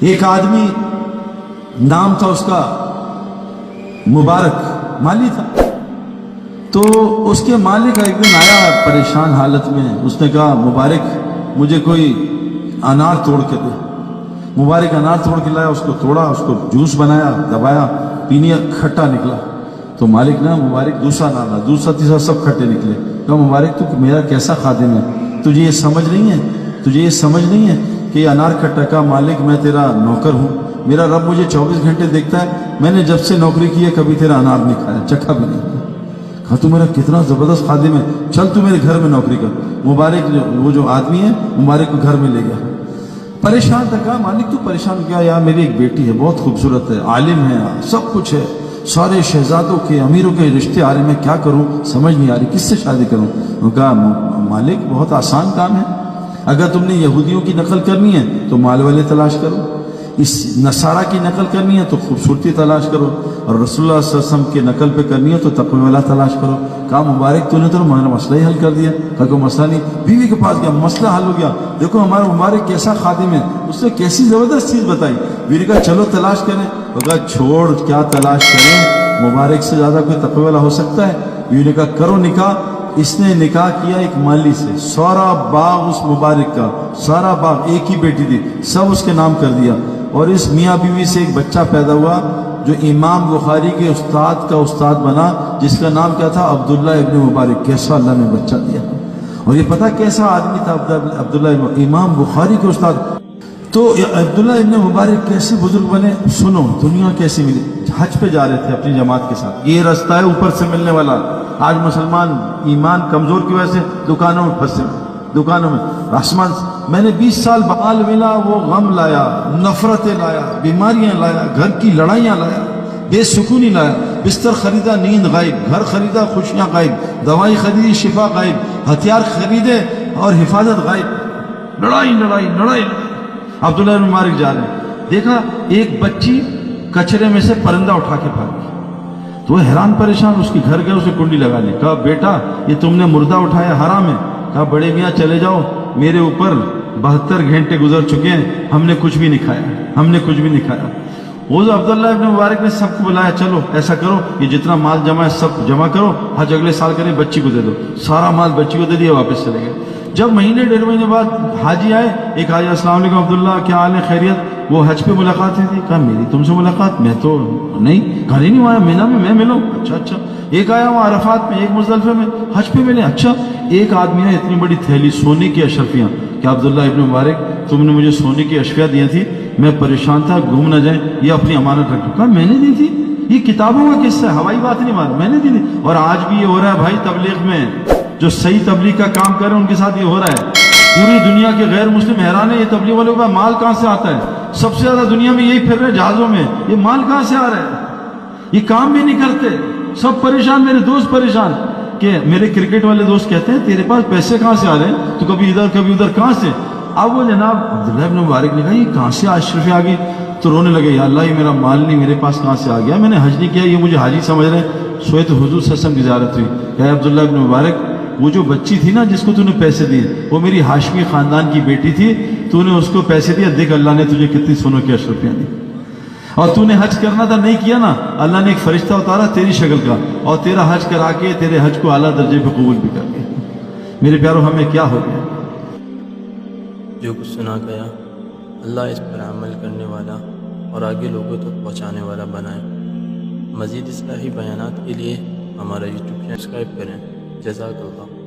ایک آدمی نام تھا اس کا مبارک، مالی تھا، تو اس کے مالک ایک دن آیا پریشان حالت میں، اس نے کہا مبارک مجھے کوئی انار توڑ کے دے۔ مبارک انار توڑ کے لایا، اس کو توڑا، اس کو جوس بنایا، دبایا، پینی، کھٹا نکلا۔ تو مالک نے مبارک دوسرا نہ لا، دوسرا تیسرا سب کھٹے نکلے۔ کہا مبارک تو میرا کیسا خادم ہے، تجھے یہ سمجھ نہیں ہے، تجھے یہ سمجھ نہیں ہے کہ یہ انار کھٹا؟ کا مالک میں تیرا نوکر ہوں، میرا رب مجھے 24 گھنٹے دیکھتا ہے، میں نے جب سے نوکری کی ہے کبھی تیرا انار نہیں کھایا، چکھا بھی نہیں۔ کہا تو میرا کتنا زبردست خادم ہے، چل تو میرے گھر میں نوکری کر۔ مبارک وہ جو آدمی ہے مبارک کو گھر میں لے گیا، پریشان تھا۔ کہا مالک تو پریشان کیا؟ یار میری ایک بیٹی ہے، بہت خوبصورت ہے، عالم ہے، سب کچھ ہے، سارے شہزادوں کے امیروں کے رشتے آ رہے، میں کیا کروں سمجھ نہیں آ رہی، کس سے شادی کروں؟ وہ کہا مالک بہت آسان کام ہے، اگر تم نے یہودیوں کی نقل کرنی ہے تو مال والے تلاش کرو، اس نصارہ کی نقل کرنی ہے تو خوبصورتی تلاش کرو، اور رسول اللہ صلی اللہ علیہ وسلم کی نقل پہ کرنی ہے تو تقوی والا تلاش کرو۔ کہا مبارک تو نے تو ہمارا مسئلہ ہی حل کر دیا۔ کہا کوئی مسئلہ نہیں، بیوی کے پاس گیا، مسئلہ حل ہو گیا، دیکھو ہمارا مبارک کیسا خادم ہے، اس نے کیسی زبردست چیز بتائی۔ بیوی کہا چلو تلاش کریں۔ وہ کہا چھوڑ، کیا تلاش کریں، مبارک سے زیادہ کوئی تقوی والا ہو سکتا ہے؟ بیوی نے کہا کرو نکاح۔ اس نے نکاح کیا ایک مالی سے، سارا باغ اس مبارک کا، سارا باغ، ایک ہی بیٹی تھی، سب اس کے نام کر دیا، اور اس میاں بیوی سے ایک بچہ پیدا ہوا جو امام بخاری کے استاد کا استاد بنا، جس کا نام کیا تھا؟ عبداللہ ابن مبارک۔ کیسا اللہ نے بچہ دیا، اور یہ پتہ کیسا آدمی تھا عبداللہ امام بخاری کے استاد۔ تو عبداللہ ابن مبارک کیسے بزرگ بنے، سنو دنیا کیسی ملی۔ حج پہ جا رہے تھے اپنی جماعت کے ساتھ، یہ رستہ ہے اوپر سے ملنے والا۔ آج مسلمان ایمان کمزور کی وجہ سے دکانوں میں پھنسے، دکانوں میں آسمان سے۔ میں نے 20 سال بقال ملا، وہ غم لایا، نفرتیں لایا، بیماریاں لایا، گھر کی لڑائیاں لایا، بے سکونی لایا۔ بستر خریدا نیند غائب، گھر خریدا خوشیاں غائب، دوائی خریدی شفا غائب، ہتھیار خریدے اور حفاظت غائب، لڑائی لڑائی لڑائی۔ عبداللہ بن مبارک جا رہے ہیں، دیکھا ایک بچی کچرے میں سے پرندہ اٹھا کے پھینکی، تو وہ حیران پریشان، اس کے گھر گئے، اسے کنڈی لگا لی۔ کہا بیٹا یہ تم نے مردہ اٹھایا حرام ہے۔ کہا بڑے میاں چلے جاؤ، میرے اوپر 72 گھنٹے گزر چکے ہیں، ہم نے کچھ بھی نہیں کھایا، ہم نے کچھ بھی نہیں کھایا۔ وہ جو عبداللہ ابن مبارک نے سب کو بلایا، چلو ایسا کرو یہ جتنا مال جمع ہے سب جمع کرو، حج اگلے سال کریں، بچی کو دے دو۔ سارا مال بچی کو دے دیا، واپس چلے گئے۔ جب مہینے 1.5 مہینے بعد حاجی آئے، ایک حاجی السلام علیکم عبداللہ کیا حال ہے، خیریت؟ وہ حج پہ ملاقات ہوئی تھی۔ کہا میری تم سے ملاقات؟ میں تو نہیں، گھر ہی نہیں آیا، مینا میں میں ملوں؟ اچھا اچھا۔ ایک آیا وہاں عرفات میں، ایک مزدلفہ میں، حج پہ ملے؟ اچھا۔ ایک آدمی نے اتنی بڑی تھیلی سونے کی اشرفیاں، کہ عبداللہ ابن مبارک تم نے مجھے سونے کی اشرفیاں دی تھی، میں پریشان تھا گم نہ جائیں، یہ اپنی امانت رکھ دو۔ کہا میں نے دی تھی، یہ کتابوں کا قصہ ہے، ہوائی بات نہیں مار، میں نے دی تھی۔ اور آج بھی یہ ہو رہا ہے بھائی، تبلیغ میں جو صحیح تبلیغ کا کام کر رہے ہیں ان کے ساتھ یہ ہو رہا ہے۔ پوری دنیا کے غیر مسلم حیران ہے یہ تبلیغ والوں کا مال کہاں سے آتا ہے، سب سے زیادہ دنیا میں یہی پھر رہے جہازوں میں، یہ مال کہاں سے آ رہا ہے، یہ کام بھی نہیں کرتے، سب پریشان، میرے دوست پریشان، کہ میرے کرکٹ والے دوست کہتے ہیں تیرے پاس پیسے کہاں سے آ رہے ہیں، تو کبھی ادھر کبھی ادھر، کہاں سے؟ اب وہ جناب عبداللہ ابن مبارک نے کہا یہ کہاں سے اشرفی آ گئی، تو رونے لگے، یا اللہ یہ میرا مال نہیں میرے پاس کہاں سے آ گیا، میں نے حج نہیں کیا، یہ مجھے حاجی سمجھ رہے ہیں۔ سوئے تو حضور صلی اللہ علیہ وسلم کی زیارت ہوئی، کہ عبداللہ ابن مبارک وہ جو بچی تھی نا جس کو تو نے پیسے دیے، وہ میری ہاشمی خاندان کی بیٹی تھی، تو نے اس کو پیسے دیا، دیکھ اللہ نے تجھے کتنی سونوں کی اشرفیاں دی، اور تو نے حج کرنا تھا نہیں کیا نا، اللہ نے ایک فرشتہ اتارا تیری شکل کا، اور تیرا حج کرا کے تیرے حج کو اعلیٰ درجے پہ قبول بھی کر دیا۔ میرے پیاروں ہمیں کیا ہو گیا؟ جو کچھ سنا گیا اللہ اس پر عمل کرنے والا اور آگے لوگوں تک پہنچانے والا بنائے۔ مزید اصلاحی بیانات کے لیے ہمارا یوٹیوب چینل سبسکرائب کریں۔ جزاک اللہ۔